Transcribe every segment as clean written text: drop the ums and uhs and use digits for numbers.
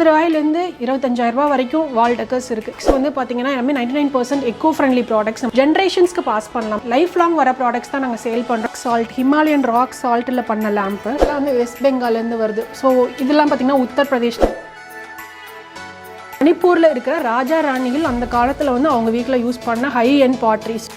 ரூபாயிலிருந்து 25000 ரூபாய் வரைக்கும் வால் டெக்கர்ஸ் இருக்குது. ஸோ வந்து பார்த்தீங்கன்னா எல்லாமே 99% எக்கோ ஃப்ரெண்ட்லி ப்ராடக்ட்ஸ், ஜென்ரேஷன்ஸ்க்கு பாஸ் பண்ணலாம். லைஃப் லாங் வர ப்ராடக்ட்ஸ் தான் நாங்கள் சேல் பண்ணுறோம். சால்ட், ஹிமாலயன் ராக் சால்ட்டில் பண்ண லேம்ப்பு இதெல்லாம் வந்து வெஸ்ட் பெங்கால்லேருந்து வருது. ஸோ இதெல்லாம் பார்த்தீங்கன்னா உத்தரப்பிரதேஷ், மணிப்பூரில் இருக்கிற ராஜா ராணிகள் அந்த காலத்தில் வந்து அவங்க வீட்டில் யூஸ் பண்ண high end பாட்ரிஸ்.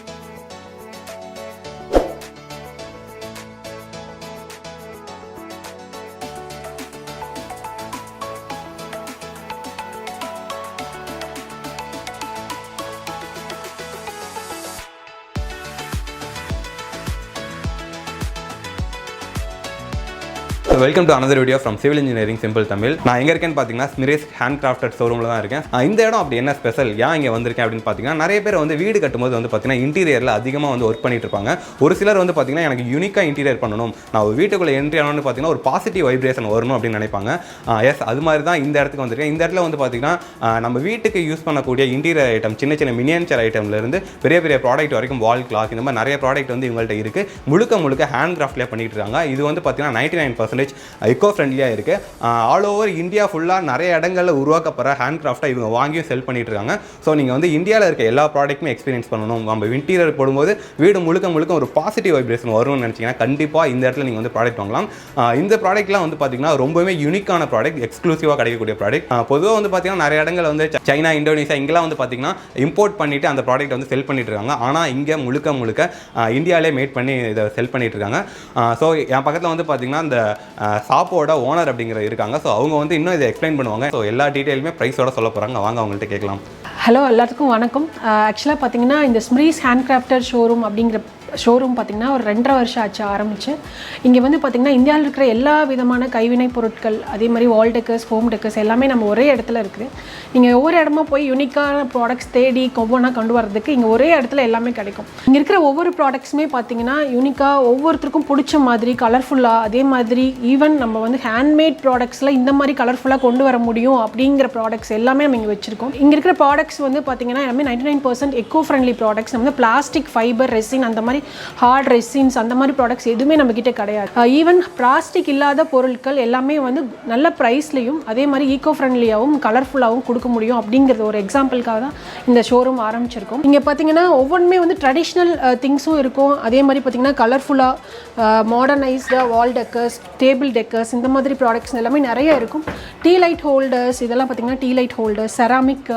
Welcome to another video from civil engineering simple Tamil. நான் எங்கே இருக்கேன்னு பார்த்தீங்கன்னா ஸ்மிரிஸ் Handcrafted ஷோரூமில் தான் இருக்கேன். இந்த இடம் அப்படி என்ன ஸ்பெஷல், ஏன் இங்கே வந்திருக்கேன் அப்படின்னு பார்த்தீங்கன்னா, நிறைய பேர் வந்து வீடு கட்டும்போது வந்து பார்த்தீங்கன்னா இன்டீரியரில் அதிகமாக வந்து ஒர்க் பண்ணிட்டு இருப்பாங்க. ஒரு சிலர் வந்து பார்த்தீங்கன்னா எனக்கு யூனிக்காக இன்டீரியர் பண்ணணும், நான் ஒரு வீட்டுக்குள்ளே என்ட்ரி ஆனோன்னு பார்த்தீங்கன்னா ஒரு பாசிட்டிவ் வைப்ரேஷன் வரணும் அப்படின்னு நினைப்பாங்க. எஸ், அது மாதிரி தான் இந்த இடத்துக்கு வந்திருக்கேன். இந்த இடத்துல வந்து பார்த்தீங்கன்னா நம்ம வீட்டுக்கு யூஸ் பண்ணக்கூடிய இன்டீரியர் ஐட்டம், சின்ன சின்ன மினியேச்சர் ஐட்டம்லேருந்து பெரிய பெரிய ப்ராடக்ட் வரைக்கும், வால் கிளாக், இந்த மாதிரி நிறைய ப்ராடக்ட் வந்து இவங்கள்ட்ட இருக்குது. முழுக்க ஹேண்ட்கிராஃப்ட்லேயே பண்ணிட்டு இருக்காங்க. இது வந்து பார்த்தீங்கன்னா 99% எக்கோ ஃப்ரெண்ட்லியாக இருக்குது. ஆல் ஓவர் இந்தியா ஃபுல்லாக நிறைய இடங்களில் உருவாக்கப்படுற ஹேண்ட்கிராஃப்டாக இவங்க வாங்கியும் செல் பண்ணிட்டு இருக்காங்க. ஸோ நீங்கள் வந்து இந்தியாவில் இருக்க எல்லா ப்ராடக்ட்டுமே எக்ஸ்பீரியன்ஸ் பண்ணணும், நம்ம இன்டீரியர் போடும்போது வீடு முழுக்க ஒரு பாசிட்டிவ் வைப்ரேஷன் வரும்னு நினச்சிங்கன்னா கண்டிப்பாக இந்த இடத்துல நீங்கள் வந்து ப்ராடக்ட் வாங்கலாம். இந்த ப்ராடக்ட்லாம் வந்து பார்த்தீங்கன்னா ரொம்பவே யூனிக்கான ப்ராடக்ட், எக்ஸ்க்ளூசிவாக கிடைக்கக்கூடிய ப்ராடக்ட். பொதுவாக வந்து பார்த்தீங்கன்னா நிறைய இடங்கள் வந்து சைனா, இந்தோனேஷியா இங்கெல்லாம் வந்து பார்த்தீங்கன்னா இம்போர்ட் பண்ணிவிட்டு அந்த ப்ராடக்ட் வந்து செல் பண்ணிட்டு இருக்காங்க. ஆனால் இங்கே முழுக்க இந்தியாவிலே மேட் பண்ணி இதை செல் பண்ணிட்டு இருக்காங்க. ஸோ என் பக்கத்தில் வந்து பார்த்தீங்கன்னா இந்த ஷாப்போட ஓனர் அப்படிங்கிற இருக்காங்க. ஸோ அவங்க வந்து இன்னும் இதை எக்ஸ்பிளைன் பண்ணுவாங்க. ஸோ எல்லா டீட்டெயிலுமே ப்ரைஸோட சொல்ல போகிறாங்க. வாங்க அவங்கள்ட்ட கேட்கலாம். ஹலோ, எல்லாத்துக்கும் வணக்கம். ஆக்சுவலாக பார்த்தீங்கன்னா இந்த ஸ்ம்ரீஸ் ஹேண்ட்கிராஃப்டட் ஷோரூம் அப்படிங்கிற ஷோரூம் பார்த்திங்கன்னா ஒரு 2.5 வருஷம் ஆச்சு ஆரம்பிச்சு. இங்கே வந்து பார்த்திங்கன்னா இந்தியாவில் இருக்கிற எல்லா விதமான கைவினை பொருட்கள், அதே மாதிரி வால் டெக்கர்ஸ், ஹோம் டெக்கர்ஸ் எல்லாமே நம்ம ஒரே இடத்துல இருக்குது. நீங்கள் ஒவ்வொரு இடமா போய் யூனிக்கான ப்ராடக்ட்ஸ் தேடி ஒவ்வொன்றா கொண்டு வரதுக்கு இங்கே ஒரே இடத்துல எல்லாமே கிடைக்கும். இங்கே இருக்கிற ஒவ்வொரு ப்ராடக்ட்ஸுமே பார்த்திங்கன்னா யூனிக்காக, ஒவ்வொருத்தருக்கும் பிடிச்ச மாதிரி கலர்ஃபுல்லாக, அதே மாதிரி ஈவன் நம்ம வந்து ஹேண்ட்மேட் ப்ராடக்ட்ஸில் இந்த மாதிரி கலர்ஃபுல்லாக கொண்டு வர முடியும் அப்படிங்கிற ப்ராடக்ட்ஸ் எல்லாமே நம்ம இங்கே வச்சுருக்கோம். இங்கே இருக்கிற ப்ராடக்ட்ஸ் வந்து பார்த்திங்கன்னா எல்லாமே 99% எக்கோ ஃப்ரெண்ட்லி ப்ராடக்ட்ஸ். நம்ம வந்து பிளாஸ்டிக், ஃபைபர், ரெசின், அந்த மாதிரி ஹார்ட் ரெசின்ஸ், அந்த மாதிரி ப்ராடக்ட்ஸ் எதுவுமே நம்மக்கிட்ட கிடையாது. ஈவன் பிளாஸ்டிக் இல்லாத பொருட்கள் எல்லாமே வந்து நல்ல ப்ரைஸ்லையும் அதே மாதிரி ஈக்கோ ஃப்ரெண்ட்லியாகவும் கலர்ஃபுல்லாகவும் கொடுக்க முடியும் அப்படிங்கிறது ஒரு எக்ஸாம்பிளுக்காக தான் இந்த ஷோரூம் ஆரம்பிச்சிருக்கோம். இங்கே பார்த்தீங்கன்னா ஒவ்வொன்றுமே வந்து ட்ரெடிஷ்னல் திங்ஸும் இருக்கும், அதே மாதிரி பார்த்தீங்கன்னா கலர்ஃபுல்லாக மாடர்னைஸ்டாக வால் டெக்கர்ஸ், டேபிள் டெக்கர்ஸ், இந்த மாதிரி ப்ராடக்ட்ஸ் எல்லாமே நிறைய இருக்கும். டீ லைட் ஹோல்டர்ஸ், இதெல்லாம் பார்த்தீங்கன்னா tea light holders, ceramic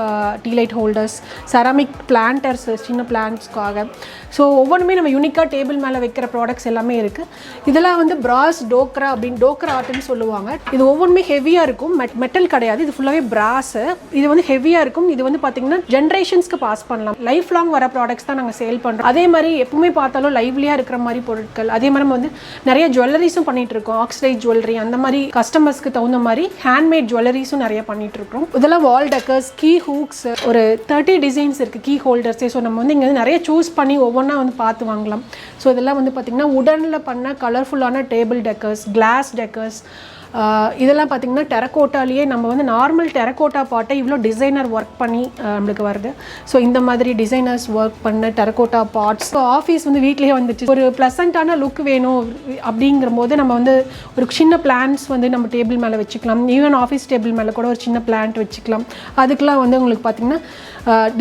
tea light holders, ceramic planters, சின்ன பிளான்ட்ஸ்க்காக. ஸோ ஒவ்வொன்றுமே நம்ம யூனிக்காக டேபிள் மேலே வைக்கிற ப்ராடக்ட்ஸ் எல்லாமே இருக்குது. இதெல்லாம் வந்து பிராஸ் டோக்ரா அப்படின்னு டோக்ரா ஆர்ட்னு சொல்லுவாங்க. இது ஒவ்வொன்றுமே ஹெவியாக இருக்கும், மெட்டல் கிடையாது, இது ஃபுல்லாகவே பிராஸு. இது வந்து ஹெவியாக இருக்கும். இது வந்து பார்த்திங்கன்னா ஜென்ரேஷன்ஸ்க்கு பாஸ் பண்ணலாம். லைஃப் லாங் வர ப்ராடக்ட்ஸ் தான் நாங்கள் சேல் பண்ணுறோம். அதே மாதிரி எப்பவுமே பார்த்தாலும் லைவ்லியாக இருக்கிற மாதிரி பொருட்கள். அதே மாதிரி நம்ம வந்து நிறைய ஜுவல்லரிஸும் பண்ணிகிட்டு இருக்கோம், ஆக்சிடைஸ் ஜுவல்லரி, அந்த மாதிரி கஸ்டமர்ஸ்க்கு தகுந்த மாதிரி ஹேண்ட்மேட் ஜுவல்லரிஸும் நிறைய பண்ணிகிட்டு இருக்கோம். இதெல்லாம் வால் டெக்கர்ஸ், கீ ஹூக்ஸ், ஒரு 30 டிசைன்ஸ் இருக்குது கீ ஹோல்டர்ஸே. ஸோ நம்ம வந்து இங்கே வந்து நிறைய சூஸ் பண்ணி ஒவ்வொன்றா வந்து பார்த்து வாங்கலாம். ஸோ இதெல்லாம் வந்து பார்த்திங்கன்னா உடனில் பண்ண கலர்ஃபுல்லான டேபிள் டெக்கர்ஸ், கிளாஸ் டெக்கர்ஸ். இதெல்லாம் பார்த்திங்கன்னா டெரக்கோட்டாலேயே நம்ம வந்து நார்மல் டெரக்கோட்டா பாட்டை இவ்வளோ டிசைனர் ஒர்க் பண்ணி நம்மளுக்கு வருது. ஸோ இந்த மாதிரி டிசைனர்ஸ் ஒர்க் பண்ண டெரக்கோட்டா பாட்ஸ். ஸோ ஆஃபீஸ் வந்து வீட்லேயே வந்துச்சு, ஒரு ப்ளசண்ட்டான லுக் வேணும் அப்படிங்கிற போது நம்ம வந்து ஒரு சின்ன பிளான்ட்ஸ் வந்து நம்ம டேபிள் மேலே வச்சுக்கலாம். ஈவன் ஆஃபீஸ் டேபிள் மேலே கூட ஒரு சின்ன பிளான்ட் வச்சுக்கலாம். அதுக்கெலாம் வந்து உங்களுக்கு பார்த்திங்கன்னா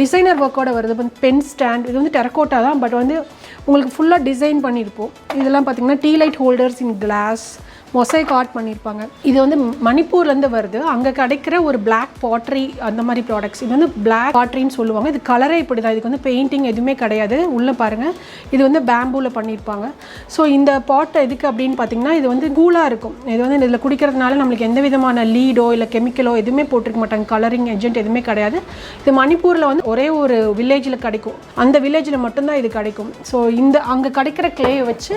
டிசைனர் ஒர்க்கோட வருது. பென் ஸ்டாண்ட், இது வந்து டெரக்கோட்டா தான், பட் வந்து உங்களுக்கு ஃபுல்லாக டிசைன் பண்ணியிருப்போம். இதெல்லாம் பார்த்திங்கன்னா tea light holders in glass, mosaic art பண்ணியிருப்பாங்க. இது வந்து மணிப்பூர்லேருந்து வருது. அங்கே கிடைக்கிற ஒரு பிளாக் பாட்ரி, அந்த மாதிரி ப்ராடக்ட்ஸ். இது வந்து பிளாக் பாட்ரின்னு சொல்லுவாங்க. இது கலரே இப்படி தான், இதுக்கு வந்து பெயிண்டிங் எதுவுமே கிடையாது. உள்ளே பாருங்கள், இது வந்து பேம்பூவில் பண்ணியிருப்பாங்க. ஸோ இந்த பாட்டை எதுக்கு அப்படின்னு பார்த்தீங்கன்னா, இது வந்து கூலாக இருக்கும். இது வந்து இதில் குடிக்கிறதுனால நம்மளுக்கு எந்த விதமான லீடோ இல்லை கெமிக்கலோ எதுவுமே போட்டிருக்க மாட்டாங்க, கலரிங் ஏஜென்ட் எதுவுமே கிடையாது. இது மணிப்பூரில் வந்து ஒரே ஒரு வில்லேஜில் கிடைக்கும், அந்த வில்லேஜில் மட்டும்தான் இது கிடைக்கும். ஸோ இந்த அங்கே கிடைக்கிற கிளேயை வச்சு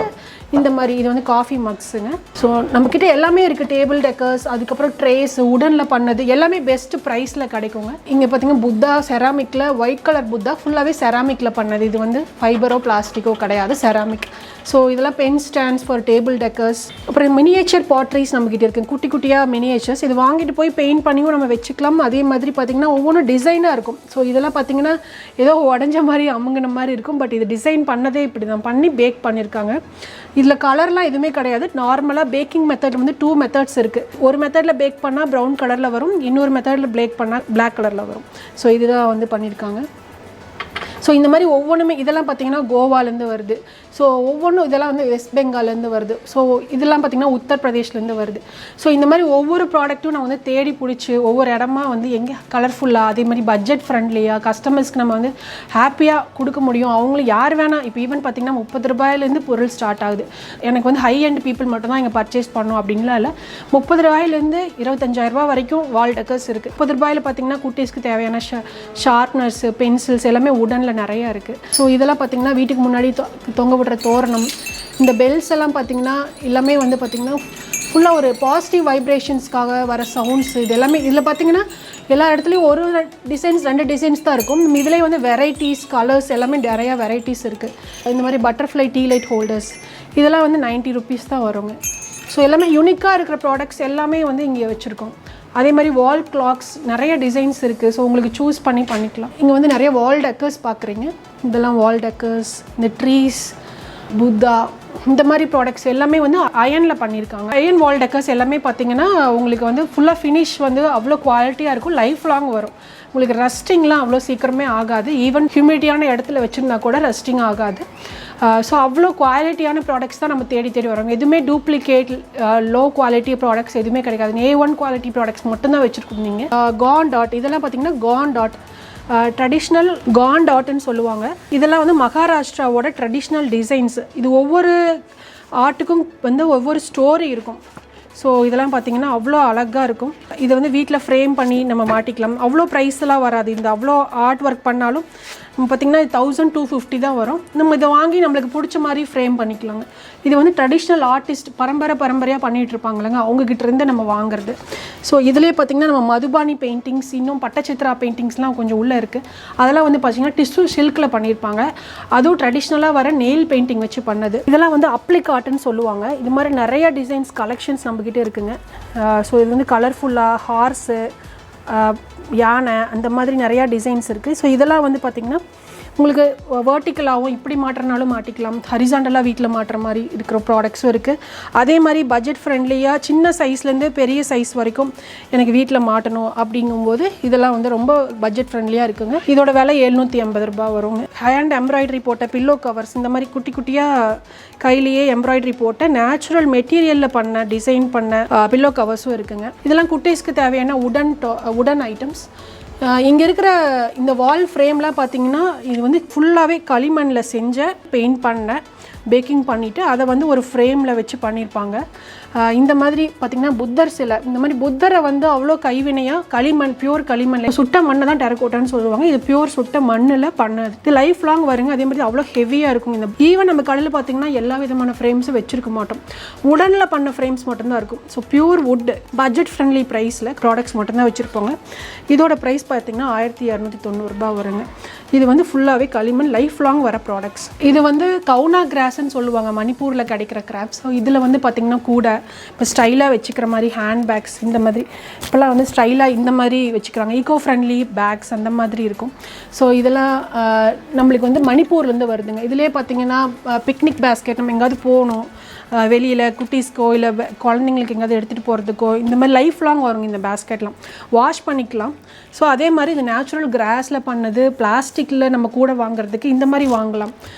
இந்த மாதிரி, இது வந்து காஃபி மக்ஸுங்க. ஸோ நம்மக்கிட்ட எல்லாமே இருக்குது, டேபிள் டெக்கர்ஸ், அதுக்கப்புறம் ட்ரேஸ், உடனில் பண்ணது எல்லாமே பெஸ்ட் ப்ரைஸில் கிடைக்குங்க. இங்கே பார்த்தீங்கன்னா புத்தா செராமிக்கில், ஒயிட் கலர் புத்தா ஃபுல்லாகவே செராமிக்கில் பண்ணது. இது வந்து ஃபைபரோ பிளாஸ்டிக்கோ கிடையாது, செராமிக். ஸோ இதெல்லாம் pen stands for table decors. அப்புறம் மினியேச்சர் பாட்ரிஸ் நம்மக்கிட்ட இருக்குது, குட்டி குட்டியாக மினியேச்சர்ஸ். இது வாங்கிட்டு போய் பெயிண்ட் பண்ணியும் நம்ம வச்சுக்கலாம். அதே மாதிரி பார்த்திங்கன்னா ஒவ்வொன்றும் டிசைனாக இருக்கும். ஸோ இதெல்லாம் பார்த்திங்கன்னா ஏதோ உடஞ்ச மாதிரி அமுங்கின மாதிரி இருக்கும், பட் இது டிசைன் பண்ணதே இப்படி தான் பண்ணி பேக் பண்ணியிருக்காங்க. இதில் கலர்லாம் எதுவுமே கிடையாது, நார்மலாக பேக்கிங் பேக்கிங் மெத்தட் வந்து 2 மெத்தட்ஸ் இருக்குது. ஒரு மெத்தடில் பேக் பண்ணால் ப்ரௌன் கலரில் வரும், இன்னொரு மெத்தடில் பேக் பண்ணால் பிளாக் கலரில் வரும். ஸோ இதுதான் வந்து பண்ணியிருக்காங்க. ஸோ இந்த மாதிரி ஒவ்வொன்றுமே இதெல்லாம் பார்த்திங்கன்னா கோவாலேருந்து வருது. ஸோ ஒவ்வொன்றும் இதெல்லாம் வந்து வெஸ்ட் பெங்கால்லேருந்து வருது. ஸோ இதெல்லாம் பார்த்திங்கன்னா உத்தரப்பிரதேஷ்லேருந்து வருது. ஸோ இந்த மாதிரி ஒவ்வொரு ப்ராடக்ட்டும் நான் வந்து தேடி பிடிச்சி ஒவ்வொரு இடமா வந்து எங்கே கலர்ஃபுல்லாக அதே மாதிரி பட்ஜெட் ஃப்ரெண்ட்லியாக கஸ்டமர்ஸ்க்கு நம்ம வந்து ஹாப்பியாக கொடுக்க முடியும். அவங்களும் யார் வேணால் இப்போ ஈவன் பார்த்திங்கன்னா 30 ரூபாயிலேருந்து பொருள் ஸ்டார்ட் ஆகுது. எனக்கு வந்து ஹை எண்ட் பீப்புள் மட்டும் தான் இங்கே பர்ச்சேஸ் பண்ணணும் அப்படின்லாம் இல்லை. 30 ரூபாயிலேருந்து 25,000 ரூபா வரைக்கும் வால் டெக்கர்ஸ் இருக்குது. 30 ரூபாயில் பார்த்திங்கன்னா குட்டீஸ்க்கு தேவையான ஷார்ப்னர்ஸ், பென்சில்ஸ் எல்லாமே உடனில் நிறையா இருக்குது. ஸோ இதெல்லாம் பார்த்திங்கன்னா வீட்டுக்கு முன்னாடி தொங்க விடுற தோரணம், இந்த பெல்ஸ் எல்லாம் பார்த்திங்கன்னா எல்லாமே வந்து பார்த்திங்கன்னா ஃபுல்லாக ஒரு பாசிட்டிவ் வைப்ரேஷன்ஸ்க்காக வர சவுண்ட்ஸ். இது எல்லாமே இதில் பார்த்திங்கன்னா எல்லா இடத்துலையும் ஒரு டிசைன்ஸ் 2 டிசைன்ஸ் தான் இருக்கும். இதிலே வந்து வெரைட்டிஸ் கலர்ஸ் எல்லாமே நிறையா வெரைட்டிஸ் இருக்குது. இந்த மாதிரி பட்டர்ஃப்ளை டீ லைட் ஹோல்டர்ஸ் இதெல்லாம் வந்து 90 ருபீஸ் தான் வருங்க. ஸோ எல்லாமே யூனிக்காக இருக்கிற ப்ராடக்ட்ஸ் எல்லாமே வந்து இங்கே வச்சுருக்கோம். அதே மாதிரி வால் கிளாக்ஸ் நிறைய டிசைன்ஸ் இருக்குது. ஸோ உங்களுக்கு சூஸ் பண்ணிக்கலாம். இங்கே வந்து நிறைய வால் டெக்கர்ஸ் பார்க்குறீங்க. இதெல்லாம் வால் டெக்கர்ஸ், இந்த ட்ரீஸ், புத்தா, இந்த மாதிரி ப்ராடக்ட்ஸ் எல்லாமே வந்து அயனில் பண்ணியிருக்காங்க. அயன் வால் டெக்கர்ஸ் எல்லாமே பார்த்திங்கன்னா உங்களுக்கு வந்து ஃபுல்லாக ஃபினிஷ் வந்து அவ்வளோ குவாலிட்டியாக இருக்கும், லைஃப் லாங் வரும். உங்களுக்கு ரஸ்டிங்லாம் அவ்வளோ சீக்கிரமே ஆகாது. ஈவன் ஹியூமிடிட்டியான இடத்துல வச்சுருந்தா கூட ரஸ்டிங் ஆகாது. ஸோ அவ்வளோ குவாலிட்டியான ப்ராடக்ட்ஸ் தான் நம்ம தேடி வரோம். எதுவுமே டூப்ளிகேட் லோ குவாலிட்டி ப்ராடக்ட்ஸ் எதுவுமே கிடைக்காது. A1 குவாலிட்டி ப்ராடக்ட்ஸ் மட்டும்தான் வச்சுருக்கீங்க. கான் டாட் இதெல்லாம் பார்த்திங்கன்னா கான் டாட் ட்ரெடிஷ்னல் கான் டாட்னு சொல்லுவாங்க. இதெல்லாம் வந்து மகாராஷ்டிராவோட ட்ரெடிஷ்னல் டிசைன்ஸ். இது ஒவ்வொரு ஆர்ட்டுக்கும் வந்து ஒவ்வொரு ஸ்டோரி இருக்கும். ஸோ இதெல்லாம் பார்த்திங்கன்னா அவ்வளோ அழகாக இருக்கும். இதை வந்து வீட்டில் ஃப்ரேம் பண்ணி நம்ம மாட்டிக்கலாம். அவ்வளோ ப்ரைஸ்லாம் வராது. இந்த அவ்வளோ ஆர்ட் ஒர்க் பண்ணாலும் நம்ம பார்த்திங்கன்னா 1250 தான் வரும். நம்ம இதை வாங்கி நம்மளுக்கு பிடிச்ச மாதிரி ஃப்ரேம் பண்ணிக்கலாங்க. இது வந்து ட்ரெடிஷ்னல் ஆர்டிஸ்ட் பரம்பரையாக பண்ணிகிட்டு இருப்பாங்களேங்க, அவங்கக்கிட்ட இருந்து நம்ம வாங்குறது. ஸோ இதிலே பார்த்திங்கன்னா நம்ம மதுபானி பெயிண்டிங்ஸ், இன்னும் பட்டச்சித்ரா பெயிண்டிங்ஸ்லாம் கொஞ்சம் உள்ளே இருக்குது. அதெல்லாம் வந்து பார்த்திங்கன்னா டிஷ்யூ சில்கில் பண்ணியிருப்பாங்க. அதுவும் ட்ரெடிஷ்னலாக வர நெயில் பெயிண்டிங் வச்சு பண்ணது. இதெல்லாம் வந்து அப்ளிக் ஆர்ட்னு சொல்லுவாங்க. இது மாதிரி நிறைய டிசைன்ஸ் கலெக்ஷன்ஸ் நம்மக்கிட்ட இருக்குங்க. ஸோ இது வந்து கலர்ஃபுல்லாக ஹார்ஸு, யானை, அந்த மாதிரி நிறையா டிசைன்ஸ் இருக்குது. ஸோ இதெல்லாம் வந்து பார்த்திங்கன்னா உங்களுக்கு வேர்ட்டிக்கலாகவும் இப்படி மாட்டுறனாலும் மாட்டிக்கலாம், ஹரிசாண்டலாக வீட்டில் மாட்டுற மாதிரி இருக்கிற ப்ராடக்ட்ஸும் இருக்குது. அதே மாதிரி பட்ஜெட் ஃப்ரெண்ட்லியாக சின்ன சைஸ்லேருந்து பெரிய சைஸ் வரைக்கும் எனக்கு வீட்டில் மாட்டணும் அப்படிங்கும்போது இதெல்லாம் வந்து ரொம்ப பட்ஜெட் ஃப்ரெண்ட்லியாக இருக்குங்க. இதோட விலை 750 ரூபா வருங்க. ஹேண்ட் எம்ப்ராய்டரி போட்ட பில்லோ கவர்ஸ், இந்த மாதிரி குட்டி குட்டியாக கையிலேயே எம்ப்ராய்டரி போட்ட நேச்சுரல் மெட்டீரியலில் பண்ண டிசைன் பண்ண பில்லோ கவர்ஸும் இருக்குங்க. இதெல்லாம் குட்டீஸ்க்கு தேவையான உடன் ஐட்டம்ஸ். இங்கே இருக்கிற இந்த வால் ஃப்ரேம்லாம் பார்த்திங்கன்னா இது வந்து ஃபுல்லாகவே களிமண்ணில் செஞ்ச பெயிண்ட் பண்ண பேக்கிங் பண்ணிவிட்டு அதை வந்து ஒரு ஃப்ரேமில் வச்சு பண்ணியிருப்பாங்க. இந்த மாதிரி பார்த்திங்கன்னா புத்தர் சிலை, இந்த மாதிரி புத்தரை வந்து அவ்வளோ கைவினையாக களிமண், பியூர் களிமண்ணில் சுட்ட மண்ணை தான் டெரக்கோட்டான்னு சொல்லுவாங்க. இது பியூர் சுட்ட மண்ணில் பண்ணது. இது லைஃப் லாங் வருங்க. அதே மாதிரி அவ்வளோ ஹெவியாக இருக்கும். இந்த ஈவன் நம்ம கடையில் பார்த்திங்கன்னா எல்லா விதமான ஃப்ரேம்ஸும் வச்சுருக்க மாட்டோம். உடனில் பண்ண ஃப்ரேம்ஸ் மட்டும்தான் இருக்கும். So pure would budget friendly ப்ரைஸில் ப்ராடக்ட்ஸ் மட்டும்தான் வச்சுருப்பாங்க. இதோட ப்ரைஸ் பார்த்திங்கன்னா 1290 ரூபா வருங்க. இது வந்து ஃபுல்லாகவே களிமண், லைஃப் லாங் வர ப்ராடக்ட்ஸ். இது வந்து கவுனா கிராஸ்ன்னு சொல்லுவாங்க, மணிப்பூரில் கிடைக்கிற கிராப்ஸ். ஸோ இதில் வந்து பார்த்திங்கன்னா கூட இப்போ ஸ்டைலாக வச்சுக்கிற மாதிரி ஹேண்ட் பேக்ஸ், இந்த மாதிரி இப்போல்லாம் வந்து ஸ்டைலாக இந்த மாதிரி வச்சுக்கிறாங்க. ஈகோ ஃப்ரெண்ட்லி பேக்ஸ் அந்த மாதிரி இருக்கும். ஸோ இதெல்லாம் நம்மளுக்கு வந்து மணிப்பூர்லேருந்து வருதுங்க. இதிலே பார்த்திங்கன்னா பிக்னிக் பேஸ்கெட், நம்ம எங்கேயாவது போகணும் வெளியில் குட்டீஸ்க்கோ இல்லை குழந்தைங்களுக்கு எங்கேயாவது எடுத்துகிட்டு போகிறதுக்கோ இந்த மாதிரி லைஃப் லாங் வருங்க இந்த பேஸ்கெட்லாம். வாஷ் பண்ணிக்கலாம். ஸோ அதே மாதிரி இது நேச்சுரல் கிராஸில் பண்ணது, பிளாஸ்டிக்கில் நம்ம கூட வாங்குறதுக்கு இந்த மாதிரி வாங்கலாம்.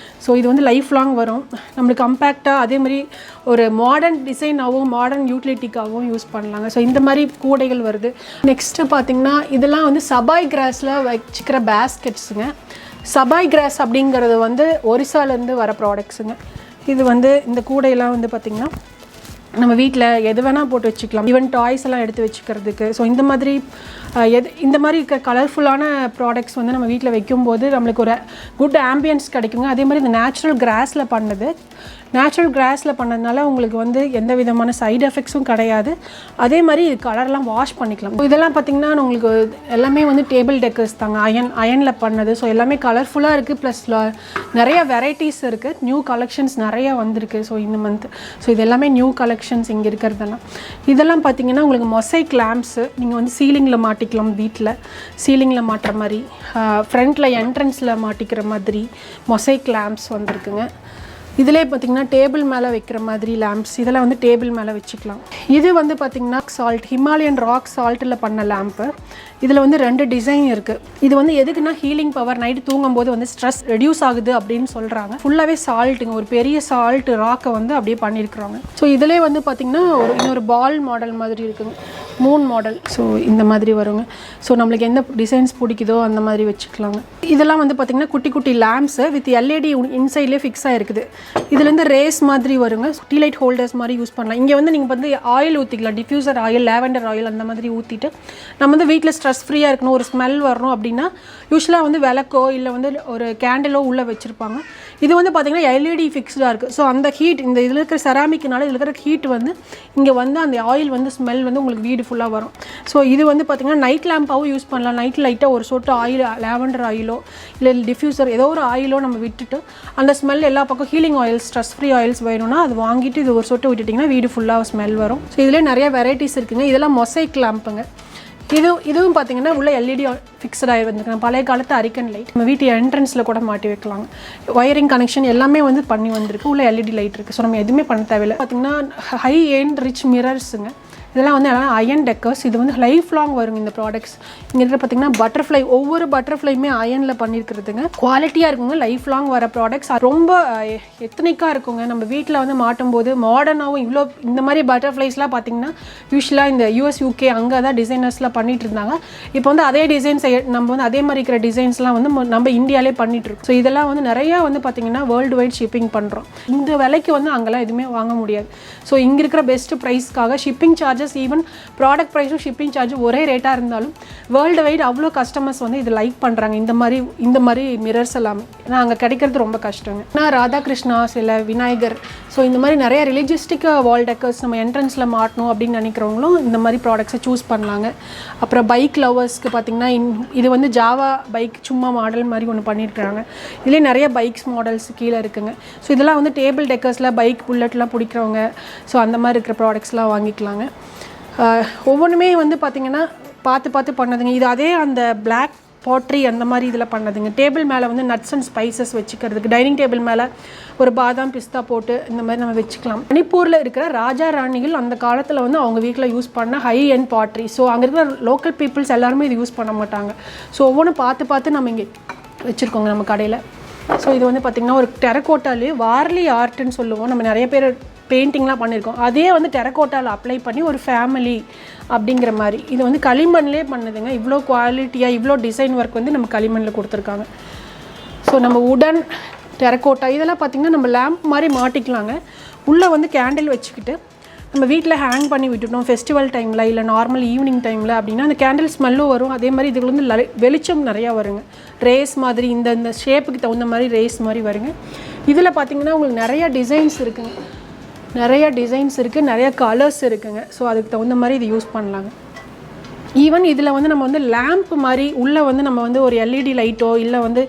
ஸோ இது வந்து லைஃப் லாங் வரும் நம்மளுக்கு கம்பேக்டாக. அதே மாதிரி ஒரு மாடர்ன் டிசைனாகவும் மாடர்ன் யூட்டிலிட்டிக்காகவும் யூஸ் பண்ணலாங்க. ஸோ இந்த மாதிரி கூடைகள் வருது. நெக்ஸ்ட்டு பார்த்திங்கன்னா இதெல்லாம் வந்து சபாய் கிராஸில் வச்சுக்கிற பேஸ்கெட்ஸுங்க. சபாய் கிராஸ் அப்படிங்கிறது வந்து ஒரிசாலேருந்து வர ப்ராடக்ட்ஸுங்க. இது வந்து இந்த கூடையெல்லாம் வந்து பார்த்திங்கன்னா நம்ம வீட்டில் எது வேணால் போட்டு வச்சுக்கலாம். ஈவன் டாய்ஸ் எல்லாம் எடுத்து வச்சுக்கிறதுக்கு. ஸோ இந்த மாதிரி இந்த மாதிரி இருக்க கலர்ஃபுல்லான ப்ராடக்ட்ஸ் வந்து நம்ம வீட்டில் வைக்கும்போது நம்மளுக்கு ஒரு குட் ஆம்பியன்ஸ் கிடைக்குங்க. அதே மாதிரி இந்த நேச்சுரல் கிராஸில் பண்ணது, நேச்சுரல் கிராஸில் பண்ணதுனால உங்களுக்கு வந்து எந்த விதமான சைடு எஃபெக்ட்ஸும் கிடையாது. அதே மாதிரி இது கலர்லாம் வாஷ் பண்ணிக்கலாம். இதெல்லாம் பார்த்திங்கன்னா உங்களுக்கு எல்லாமே வந்து டேபிள் டெக்கர்ஸ் தாங்க, அயனில் பண்ணது. ஸோ எல்லாமே கலர்ஃபுல்லாக இருக்குது. ப்ளஸ் நிறைய வெரைட்டிஸ் இருக்குது. நியூ கலெக்ஷன்ஸ் நிறையா வந்திருக்கு. ஸோ இந்த மந்த் ஸோ இது எல்லாமே நியூ கலெக்ஷன்ஸ் இங்கே இருக்கிறதெல்லாம். இதெல்லாம் பார்த்திங்கன்னா உங்களுக்கு மொசைக் லேம்ப்ஸு, நீங்கள் வந்து சீலிங்கில் மாட்டிக்கலாம். வீட்டில் சீலிங்கில் மாட்டுற மாதிரி, ஃப்ரண்ட்டில் என்ட்ரன்ஸில் மாட்டிக்கிற மாதிரி மொசைக் லேம்ப்ஸ் வந்திருக்குங்க. இதிலே பார்த்தீங்கன்னா டேபிள் மேலே வைக்கிற மாதிரி லேம்ப்ஸ், இதெல்லாம் வந்து டேபிள் மேலே வச்சுக்கலாம். இது வந்து பார்த்தீங்கன்னா சால்ட், ஹிமாலயன் ராக் சால்ட்டில் பண்ண லேம்ப்பு. இதில் வந்து 2 டிசைன் இருக்குது. இது வந்து எதுக்குன்னா ஹீலிங் பவர், நைட்டு தூங்கும்போது வந்து ஸ்ட்ரெஸ் ரெடியூஸ் ஆகுது அப்படின்னு சொல்கிறாங்க. ஃபுல்லாகவே சால்ட்டுங்க, ஒரு பெரிய சால்ட் ராக்கை வந்து அப்படியே பண்ணியிருக்கிறாங்க. ஸோ இதிலே வந்து பார்த்திங்கன்னா இன்னொரு பால் மாடல் மாதிரி இருக்குங்க, மூன் மாடல். ஸோ இந்த மாதிரி வருங்க. ஸோ நம்மளுக்கு எந்த டிசைன்ஸ் பிடிக்குதோ அந்த மாதிரி வச்சுக்கலாங்க. இதெல்லாம் வந்து பார்த்திங்கன்னா குட்டி குட்டி லேம்ப்ஸு வித் எல்இடி இன்சைட்லேயே ஃபிக்ஸ் ஆகிருக்குது. இதுலேருந்து ரேஸ் மாதிரி வருங்க, டீ லைட் ஹோல்டர்ஸ் மாதிரி யூஸ் பண்ணலாம். இங்கே வந்து நீங்கள் வந்து ஆயில் ஊற்றிக்கலாம், டிஃப்யூசர் ஆயில், லேவெண்டர் ஆயில் அந்த மாதிரி ஊற்றிட்டு நம்ம வந்து வீட்டில் ஸ்ட்ரெஸ் ஃப்ரீயாக இருக்கணும், ஒரு ஸ்மெல் வரணும் அப்படின்னா யூஸ்வலாக வந்து விளக்கோ இல்லை வந்து ஒரு கேண்டிலோ உள்ளே வச்சுருப்பாங்க. இது வந்து பார்த்திங்கன்னா எல்இடி ஃபிக்ஸ்டாக இருக்குது. ஸோ அந்த ஹீட், இந்த இதில் இருக்கிற செராமிக்னால இதில் இருக்கிற ஹீட் வந்து இங்கே வந்து அந்த ஆயில் வந்து ஸ்மெல் வந்து உங்களுக்கு வீடு ஃபுல்லாக வரும். ஸோ இது வந்து பார்த்திங்கன்னா நைட் லேம்பாகவும் யூஸ் பண்ணலாம். நைட் லைட்டாக ஒரு சொட்டு ஆயில், லேவெண்டர் ஆயிலோ இல்லை டிஃப்யூசர் ஏதோ ஒரு ஆயிலோ நம்ம விட்டுட்டு அந்த ஸ்மெல் எல்லா பக்கம் healing oils, stress free oils வேணும்னா அது வாங்கிட்டு இது ஒரு சொட்டு விட்டுட்டிங்கன்னா வீடு ஃபுல்லாக ஸ்மெல் வரும். ஸோ இதிலே நிறைய வெரைட்டிஸ் இருக்குங்க. இதெல்லாம் மொசைக் லேம்புங்க. இதுவும் பார்த்தீங்கன்னா உள்ள எல்இடி ஃபிக்ஸ்டாக வந்துருக்காங்க. பழைய காலத்து அரிக்கன் லைட் நம்ம வீட்டு என்ட்ரன்ஸில் கூட மாட்டி வைக்கலாங்க. ஒயரிங் கனெக்ஷன் எல்லாமே வந்து பண்ணி வந்திருக்கு. உள்ள எல்இடி லைட் இருக்குது. ஸோ நம்ம எதுவுமே பண்ண தேவையில்லை. பார்த்தீங்கன்னா ஹை எண்ட் ரிச் மிரர்ஸுங்க. இதெல்லாம் வந்து அயன் டெக்கர்ஸ். இது வந்து லைஃப் லாங் வருங்க இந்த ப்ராடக்ட்ஸ். இங்கே இருக்கிற பார்த்தீங்கன்னா பட்டர்ஃப்ளை, ஒவ்வொரு பட்டர்ஃப்ளையுமே அயனில் பண்ணியிருக்கிறதுங்க. குவாலிட்டியாக இருக்குங்க, லைஃப் லாங் வர ப்ராடக்ட்ஸ். ரொம்ப எத்தனிக்காக இருக்குங்க. நம்ம வீட்டில் வந்து மாட்டும் போது மாடர்னாகவும் இவ்வளோ இந்த மாதிரி பட்டர்ஃப்ளைஸ்லாம் பார்த்தீங்கன்னா யூஸ்வலாக இந்த US UK அங்கே தான் டிசைனர்ஸ்லாம் பண்ணிகிட்டு இருந்தாங்க. இப்போ வந்து அதே டிசைன்ஸ் நம்ம வந்து அதே மாதிரி இருக்கிற டிசைன்ஸ்லாம் வந்து நம்ம இந்தியாவிலே பண்ணிகிட்ருக்கோம். ஸோ இதெல்லாம் வந்து நிறையா வந்து பார்த்திங்கன்னா வேர்ல்டு வைட் ஷிப்பிங் பண்ணுறோம். இந்த விலைக்கு வந்து அங்கெல்லாம் எதுவுமே வாங்க முடியாது. ஸோ இங்கே இருக்கிற பெஸ்ட் ப்ரைஸ்க்காக ஷிப்பிங் சார்ஜஸ், ஈவன் ப்ராடக்ட் ப்ரைஸும் ஷிப்பிங் சார்ஜ் ஒரே ரேட்டாக இருந்தாலும் வேர்ல்டு வைட் அவ்வளோ கஸ்டமர்ஸ் வந்து இது லைக் பண்ணுறாங்க. இந்த மாதிரி மிரர்ஸ் எல்லாமே ஏன்னா அங்கே கிடைக்கிறது ரொம்ப கஷ்டங்க. ஏன்னா ராதாகிருஷ்ணா சிலை, விநாயகர், ஸோ இந்த மாதிரி நிறைய ரிலிஜிஸ்டிக் வால் டெக்கர்ஸ் நம்ம என்ட்ரன்ஸில் மாட்டணும் அப்படின்னு நினைக்கிறவங்களும் இந்த மாதிரி ப்ராடக்ட்ஸை சூஸ் பண்ணலாங்க. அப்புறம் பைக் லவர்ஸ்க்கு பார்த்திங்கன்னா இது வந்து ஜாவா பைக் சும்மா மாடல் மாதிரி ஒன்று பண்ணியிருக்கிறாங்க. இதுலேயே நிறைய பைக்ஸ் மாடல்ஸ் கீழே இருக்குங்க. ஸோ இதெல்லாம் வந்து டேபிள் டெக்கர்ஸில் பைக் புல்லட்லாம் பிடிக்கிறவங்க ஸோ அந்த மாதிரி இருக்கிற ப்ராடக்ட்ஸ்லாம் வாங்கிக்கலாங்க. ஒவ்வொன்றுமே வந்து பார்த்திங்கன்னா பார்த்து பண்ணதுங்க. இது அதே அந்த பிளாக் பாட்ரி அந்த மாதிரி இதில் பண்ணதுங்க. டேபிள் மேலே வந்து நட்ஸ் அண்ட் ஸ்பைசஸ் வச்சுக்கிறதுக்கு, டைனிங் டேபிள் மேலே ஒரு பாதாம் பிஸ்தா போட்டு இந்த மாதிரி நம்ம வச்சுக்கலாம். மணிப்பூரில் இருக்கிற ராஜா ராணிகள் அந்த காலத்தில் வந்து அவங்க வீட்டில் யூஸ் பண்ண ஹை எண்ட் பாட்ரி. ஸோ அங்கே இருக்கிற லோக்கல் பீப்புள்ஸ் எல்லாருமே இது யூஸ் பண்ண மாட்டாங்க. ஸோ ஒவ்வொன்றும் பார்த்து நம்ம இங்கே வச்சுருக்கோங்க நம்ம கடையில். ஸோ இது வந்து பார்த்திங்கன்னா ஒரு டெரக்கோட்டாலே வார்லி ஆர்ட்னு சொல்லுவோம். நம்ம நிறைய பேர் பெயிண்டிங்லாம் பண்ணியிருக்கோம். அதே வந்து டெரக்கோட்டாவில் அப்ளை பண்ணி ஒரு ஃபேமிலி அப்படிங்கிற மாதிரி இது வந்து களிமண்லேயே பண்ணுதுங்க. இவ்வளோ குவாலிட்டியாக இவ்வளோ டிசைன் ஒர்க் வந்து நம்ம களிமண்ணில் கொடுத்துருக்காங்க. ஸோ நம்ம உடன் டெரக்கோட்டா இதெல்லாம் பார்த்திங்கன்னா நம்ம லேம்ப் மாதிரி மாட்டிக்கலாங்க. உள்ளே வந்து கேண்டில் வச்சுக்கிட்டு நம்ம வீட்டில் ஹேங் பண்ணி விட்டுட்டோம் ஃபெஸ்டிவல் டைமில் இல்லை நார்மல் ஈவினிங் டைமில் அப்படின்னா அந்த கேண்டில் ஸ்மெல்லும் வரும். அதே மாதிரி இதுக்கு வந்து வெளிச்சம் நிறையா வருங்க. ரேஸ் மாதிரி இந்த ஷேப்புக்கு தகுந்த மாதிரி ரேஸ் மாதிரி வருங்க. இதில் பார்த்திங்கன்னா உங்களுக்கு நிறையா டிசைன்ஸ் இருக்குங்க. நிறைய கலர்ஸ் இருக்குங்க. ஸோ அதுக்கு தகுந்த மாதிரி இது யூஸ் பண்ணலாங்க. ஈவன் இதில் வந்து நம்ம வந்து லேம்ப் மாதிரி உள்ளே வந்து நம்ம வந்து ஒரு எல்இடி லைட்டோ இல்லை வந்து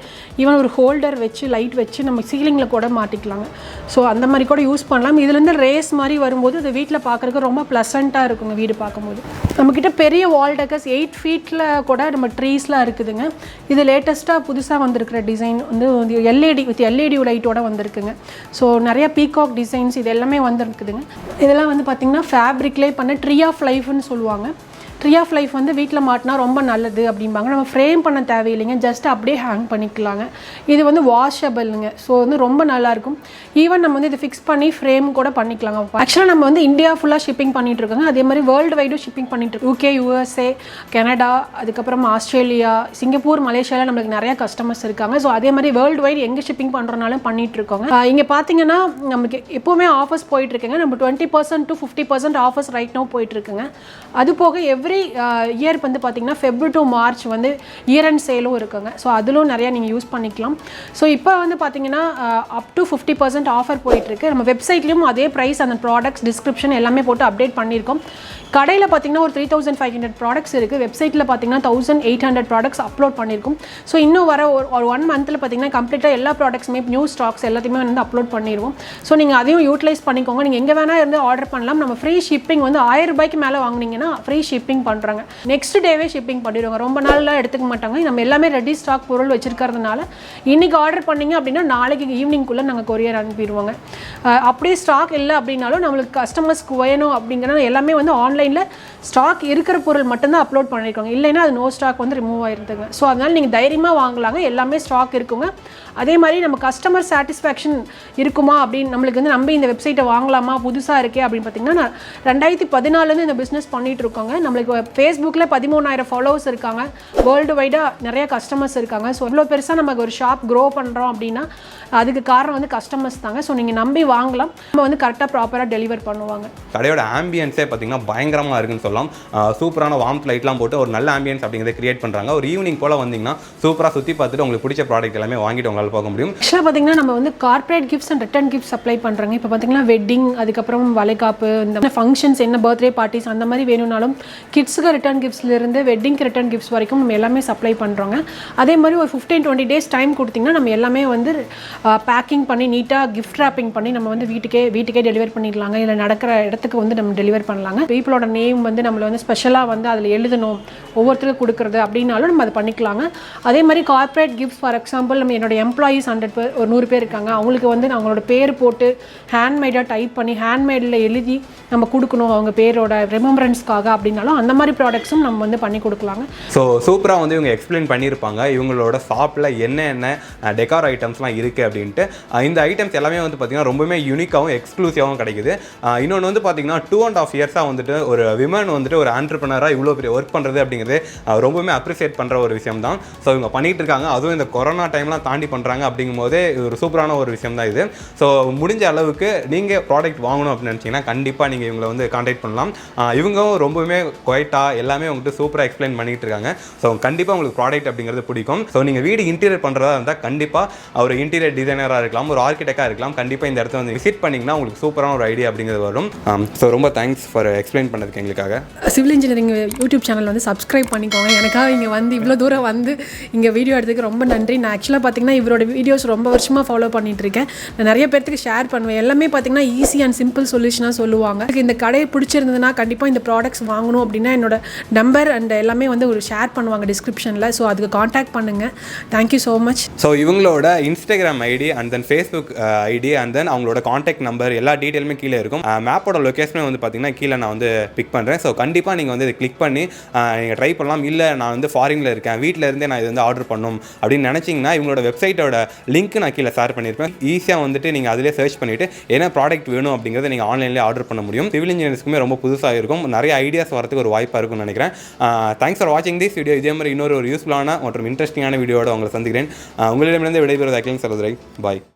ஈவன் ஒரு ஹோல்டர் வச்சு லைட் வச்சு நம்ம சீலிங்கில் கூட மாட்டிக்கலாங்க. ஸோ அந்த மாதிரி கூட யூஸ் பண்ணலாம். இதுலேருந்து ரேஸ் மாதிரி வரும்போது அது வீட்டில் பார்க்குறதுக்கு ரொம்ப ப்ளசண்ட்டாக இருக்குங்க வீடு பார்க்கும்போது. நம்மக்கிட்ட பெரிய வால் டெக்கர்ஸ் 8 ஃபீட்டில் கூட நம்ம ட்ரீஸ்லாம் இருக்குதுங்க. இது லேட்டஸ்ட்டாக புதுசாக வந்திருக்கிற டிசைன் வந்து எல்இடி லைட்டோட வந்திருக்குங்க. ஸோ நிறைய பீகாக் டிசைன்ஸ் இது எல்லாமே வந்துருக்குதுங்க. இதெல்லாம் வந்து பார்த்திங்கன்னா ஃபேப்ரிக்லேயே பண்ண ட்ரீ ஆஃப் லைஃப்னு சொல்லுவாங்க. ட்ரீ ஆஃப் லைஃப் வந்து வீட்டில் மாட்டினா ரொம்ப நல்லது அப்படிம்பாங்க. நம்ம ஃப்ரேம் பண்ண தேவையில்லைங்க, ஜஸ்ட் அப்படியே ஹேங் பண்ணிக்கலாங்க. இது வந்து வாஷபிள்ங்க. ஸோ வந்து ரொம்ப நல்லாயிருக்கும். ஈவன் நம்ம வந்து இதை ஃபிக்ஸ் பண்ணி ஃப்ரேம் கூட பண்ணிக்கலாங்க. ஆக்சுவலாக நம்ம வந்து இந்தியா ஃபுல்லாக ஷிப்பிங் பண்ணிகிட்ருக்கோங்க. அதே மாதிரி வேர்ல்டு வைடும் ஷிப்பிங் பண்ணிகிட்ருக்கோம். UK, USA, கனடா, அதுக்கப்புறம் ஆஸ்திரேலியா, சிங்கப்பூர், மலேசியாவில் நம்மளுக்கு நிறையா கஸ்டமர்ஸ் இருக்காங்க. ஸோ அதே மாதிரி வேர்ல்டு வைடு எங்கே ஷிப்பிங் பண்ணுறனாலும் பண்ணிகிட்ருக்கோங்க. இங்கே பார்த்தீங்கன்னா நமக்கு எப்போவுமே ஆஃபர்ஸ் போயிட்டுருக்குங்க. நம்ம 20% to 50% ஆஃபர்ஸ் ரைட் நோ போயிட்டுருக்குங்க. அது போக எவ்ரி இயர் வந்து பார்த்திங்கன்னா February to March வந்து இயர் அண்ட் சேலும் இருக்குங்க. ஸோ அதிலும் நிறையா நீங்கள் யூஸ் பண்ணிக்கலாம். ஸோ இப்போ வந்து பார்த்திங்கன்னா அப் டு 50% ஆஃபர் போயிட்டுருக்கு. நம்ம வெப்சைட்லேயும் அதே ப்ரைஸ் அந்த ப்ராடக்ட்ஸ் டிஸ்கிரிப்ஷன் எல்லாமே போட்டு அப்டேட் பண்ணியிருக்கோம். கடையில் பார்த்திங்கன்னா ஒரு 3500 ப்ராடக்ட்ஸ் இருக்குது. வெப்சைட்டில் பார்த்திங்கன்னா 1800 ப்ராடக்ட்ஸ் அப்லோட் பண்ணியிருக்கோம். ஸோ இன்னும் வர ஒரு 1 மந்தில் பார்த்திங்கன்னா கம்ப்ளீட்டாக எல்லா ப்ராடக்ட்ஸுமே நியூ ஸ்டாக்ஸ் எல்லாத்தையுமே வந்து அப்லோட் பண்ணிடுவோம். ஸோ நீங்கள் அதையும் யூட்டிலைஸ் பண்ணிக்கோங்க. நீங்கள் எங்கே வேணால் இருந்து ஆர்டர் பண்ணலாம். நம்ம ஃப்ரீ ஷிப்பிங் வந்து 1000 ரூபாய்க்கு மேலே வாங்கினீங்கன்னா ஃப்ரீ ஷிப்பிங் ஷிப்பிங் பண்ணுறாங்க. நெக்ஸ்ட் டேவே ஷிப்பிங் பண்ணிடுவாங்க. ரொம்ப நாள்லாம் எடுத்துக்க மாட்டாங்க. நம்ம எல்லாமே ரெடி ஸ்டாக் பொருள் வச்சிருக்கிறதுனால இன்றைக்கி ஆர்டர் பண்ணிங்க அப்படின்னா நாளைக்கு ஈவினிங்குள்ளே நாங்கள் கொரியர் அனுப்பிடுவோங்க. அப்படியே ஸ்டாக் இல்லை அப்படின்னாலும் நம்மளுக்கு கஸ்டமர்ஸ்க்கு வேணும் அப்படிங்கிற எல்லாமே வந்து ஆன்லைனில் ஸ்டாக் இருக்கிற பொருள் மட்டும்தான் அப்லோட் பண்ணியிருக்காங்க. இல்லைன்னா அது நோ ஸ்டாக் வந்து ரிமூவ் ஆகிருதுங்க. ஸோ அதனால் நீங்கள் தைரியமாக வாங்கலாங்க. எல்லாமே ஸ்டாக் இருக்குங்க. அதே மாதிரி நம்ம கஸ்டமர் சாட்டிஸ்ஃபேக்ஷன் இருக்குமா அப்படின்னு நம்மளுக்கு வந்து நம்பி இந்த வெப்சைட்டை வாங்கலாமா புதுசாக இருக்கே அப்படின்னு பார்த்தீங்கன்னா, நான் 2014 இந்த பிஸ்னஸ் பண்ணிகிட்டு இருக்கோங்க. நம்மளுக்கு ஃபேஸ்புக்கில் 13,000 ஃபாலோவர்ஸ் இருக்காங்க. வேர்ல்டு வைடாக நிறைய கஸ்டமர்ஸ் இருக்காங்க. ஸோ இவ்வளோ பெருசாக நமக்கு ஒரு ஷாப் க்ரோ பண்ணுறோம் அப்படின்னா அதுக்கு காரணம் வந்து கஸ்டமர்ஸ் தாங்க. ஸோ நீங்கள் நம்பி வாங்கலாம். நம்ம வந்து கரெக்டாக ப்ராப்பராக டெலிவர் பண்ணுவாங்க. கடையோட ஆம்பியன்ஸே பார்த்தீங்கன்னா பயங்கரமாக இருக்குன்னு சொல்லலாம். சூப்பரான வார்ம் லைட்லாம் போட்டு ஒரு நல்ல ஆம்பியன்ஸ் அப்படிங்கிறத கிரியேட் பண்ணுறாங்க. ஒரு ஈவினிங் போல் வந்தீங்கன்னா சூப்பராக சுற்றி பார்த்துட்டு உங்களுக்கு பிடிச்ச ப்ராடக்ட் எல்லாமே வாங்கிட்டு உங்களால் பார்க்க முடியும். ஆக்சுவலாக பார்த்தீங்கன்னா நம்ம வந்து corporate gifts and return gifts supply பண்ணுறாங்க. இப்போ பார்த்தீங்கன்னா வெட்டிங், அதுக்கப்புறம் வளைகாப்பு, இந்த ஃபங்க்ஷன்ஸ் என்ன பர்த்டே பார்ட்டிஸ் அந்த மாதிரி வேணும்னாலும் கிட்ஸுக்கு ரிட்டர்ன் கிஃப்ட்ஸ்லேருந்து வெட்டிங்க்கு ரிட்டர்ன் கிஃப்ட்ஸ் வரைக்கும் நம்ம எல்லாமே சப்ளை பண்ணுறோங்க. அதே மாதிரி ஒரு 15-20 டேஸ் டைம் கொடுத்திங்கன்னா நம்ம எல்லாமே வந்து பேக்கிங் பண்ணி நீட்டாக கிஃப்ட் ரேப்பிங் பண்ணி நம்ம வந்து வீட்டுக்கே டெலிவர் பண்ணிடலாங்க. இல்லை நடக்கிற இடத்துக்கு வந்து நம்ம டெலிவர் பண்ணலாங்க. பீப்புளோட நேம் வந்து நம்மளை வந்து ஸ்பெஷலாக வந்து அதில் எழுதணும், ஒவ்வொருத்தருக்கு கொடுக்குறது அப்படின்னாலும் நம்ம அதை பண்ணிக்கலாங்க. அதே மாதிரி கார்ப்பரேட் கிஃப்ட்ஸ் ஃபார் எக்ஸாம்பிள் நம்ம என்னோட எம்ப்ளாயீஸ் 100 பேர் ஒரு 100 பேர் இருக்காங்க. அவங்களுக்கு வந்து அவங்களோட பேர் போட்டு ஹேண்ட்மேடாக டைப் பண்ணி ஹேண்ட்மேடில் எழுதி நம்ம கொடுக்கணும் அவங்க பேரோட ரெமெம்பரன்ஸ்க்காக அப்படின்னாலும் அந்த மாதிரி ப்ராடக்ட்ஸும் நம்ம வந்து பண்ணி கொடுக்கலாங்க. ஸோ சூப்பராக வந்து இவங்க எக்ஸ்பிளைன் பண்ணியிருப்பாங்க இவங்களோட ஷாப்பில் என்ன டெக்கார் ஐட்டம்ஸ்லாம் இருக்குது அப்படின்ட்டு. இந்த ஐட்டம்ஸ் எல்லாமே வந்து பார்த்திங்கன்னா ரொம்பவே யூனிக்காகவும் எக்ஸ்க்ளூசிவாகவும் கிடைக்குது. இன்னொன்று வந்து பார்த்திங்கன்னா 2.5 இயர்ஸாக வந்துட்டு ஒரு விமன் வந்துட்டு ஒரு ஆண்டர்ப்ரனராக இவ்வளோ பெரிய ஒர்க் பண்ணுறது அப்படிங்கிறது ரொம்பவுமே அப்ரிசியேட் பண்ணுற ஒரு விஷயம் தான். ஸோ இவங்க பண்ணிகிட்டு இருக்காங்க. அதுவும் இந்த கொரோனா டைம்லாம் தாண்டி பண்ணுறாங்க அப்படிங்கும்போதே ஒரு சூப்பரான ஒரு விஷயம் தான் இது. ஸோ முடிஞ்ச அளவுக்கு நீங்கள் ப்ராடக்ட் வாங்கணும் அப்படின்னு நினச்சிங்கன்னா கண்டிப்பாக நீங்கள் இவங்களை வந்து கான்டாக்ட் பண்ணலாம். இவங்களும் ரொம்பவுமே குவைட்டாக எல்லாமே வந்துட்டு சூப்பராக எக்ஸ்பிளைன் பண்ணிகிட்டு இருக்காங்க. ஸோ கண்டிப்பாக உங்களுக்கு ப்ராடக்ட் அப்படிங்கிறது பிடிக்கும். ஸோ நீங்கள் வீடு இன்டீரியர் பண்ணுறதா இருந்தால் கண்டிப்பாக ஒரு இன்டீரியர் டிசைனராக இருக்கலாம், ஒரு ஆர்கிடெக்டாக இருக்கலாம். கண்டிப்பாக இந்த இடத்த வந்து விசிட் பண்ணிங்கன்னா உங்களுக்கு சூப்பரான ஒரு ஐடியா அப்படிங்கிறது வரும். ஸோ ரொம்ப தேங்க்ஸ் ஃபார் எக்ஸ்பிளைன் பண்ணதுக்கு எங்களுக்காக. சிவில் இன்ஜினியரிங் யூடியூப் சேனல் வந்து சப்ஸ்கிரைப் பண்ணிக்கோங்க. எனக்காக இங்கே வந்து இவ்வளோ தூரம் வந்து இங்கே வீடியோ எடுத்துக்கு ரொம்ப நன்றி. நான் ஆக்சுவலாக பார்த்தீங்கன்னா இவரோட வீடியோஸ் ரொம்ப வருஷமாக ஃபாலோ பண்ணிட்டு இருக்கேன். நான் நிறைய பேருக்கு ஷேர் பண்ணுவேன். எல்லாமே பார்த்தீங்கன்னா ஈஸி அண்ட் சிம்பிள் சொல்யூஷனாக சொல்லுவாங்க. இந்த கடையை பிடிச்சிருந்ததுன்னா கண்டிப்பாக இந்த ப்ராடக்ட்ஸ் வாங்கணும் அப்படின்னா என்னோட நம்பர் அண்ட் எல்லாமே வந்து ஒரு ஷேர் பண்ணுவாங்க டிஸ்கிரிப்ஷனில். ஸோ அதுக்கு காண்டாக்ட் பண்ணுங்கள். Thank you so much. ஸோ இவங்களோட Instagram ID and then Facebook ID and then அவங்களோட காண்டாக்ட் நம்பர் எல்லா டீட்டெயிலுமே கீழே இருக்கும். மேப்போட லொக்கேஷனே வந்து பார்த்தீங்கன்னா கீழே நான் வந்து பிக் பண்ணுறேன். ஸோ கண்டிப்பாக நீங்கள் வந்து இதை கிளிக் பண்ணி நீங்கள் ட்ரை பண்ணலாம். இல்லை நான் வந்து ஃபாரினில் இருக்கேன், வீட்டில் இருந்தே நான் இது வந்து ஆர்டர் பண்ணணும் அப்படின்னு நினச்சிங்கன்னா இவங்களோட வெப்சைட்டோட லிங்க் நான் கீழே ஷேர் பண்ணியிருப்பேன். ஈஸியாக வந்துட்டு நீங்கள் அதிலே சர்ச் பண்ணிவிட்டு என்ன ப்ராடக்ட் வேணும் அப்படிங்கிறத நீங்கள் ஆன்லைன்லேயே ஆர்டர் பண்ண முடியும். சிவில் இன்ஜினியர்ஸ்க்குமே ரொம்ப புதுசாக இருக்கும். நிறைய ஐடியாஸ் வரதுக்கு ஒரு வாய்ப்பாக இருக்கும்னு நினைக்கிறேன். தேங்க்ஸ் ஃபார் வாட்சிங் திஸ் வீடியோ. இதே மாதிரி இன்னொரு யூஸ்ஃபுல்லான மற்றும் இன்ட்ரெஸ்டிங்கான வீடியோட உங்களை சந்திக்கிறேன். உங்களிடமிருந்து விடைபெறுவது அகிலன் சகோதரி. பாய்.